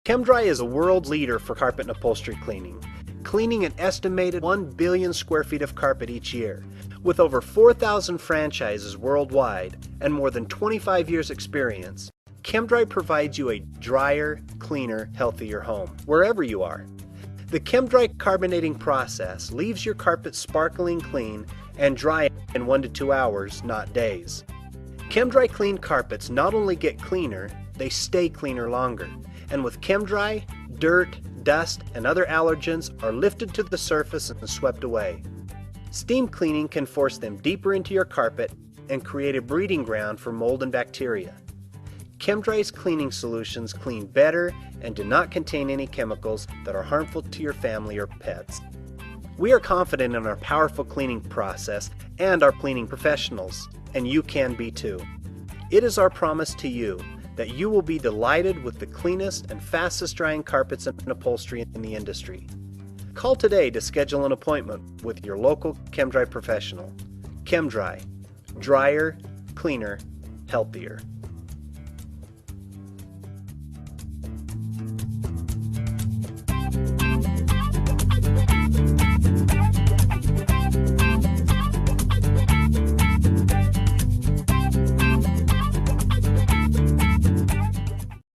ChemDry is a world leader for carpet and upholstery cleaning, cleaning an estimated 1 billion square feet of carpet each year. With over 4,000 franchises worldwide and more than 25 years experience, ChemDry provides you a drier, cleaner, healthier home, wherever you are. The ChemDry carbonating process leaves your carpet sparkling clean and dry in 1 to 2 hours, not days. ChemDry cleaned carpets not only get cleaner, they stay cleaner longer. And with ChemDry, dirt, dust, and other allergens are lifted to the surface and swept away. Steam cleaning can force them deeper into your carpet and create a breeding ground for mold and bacteria. ChemDry's cleaning solutions clean better and do not contain any chemicals that are harmful to your family or pets. We are confident in our powerful cleaning process and our cleaning professionals, and you can be too. It is our promise to you that you will be delighted with the cleanest and fastest drying carpets and upholstery in the industry. Call today to schedule an appointment with your local ChemDry professional. ChemDry, drier, cleaner, healthier.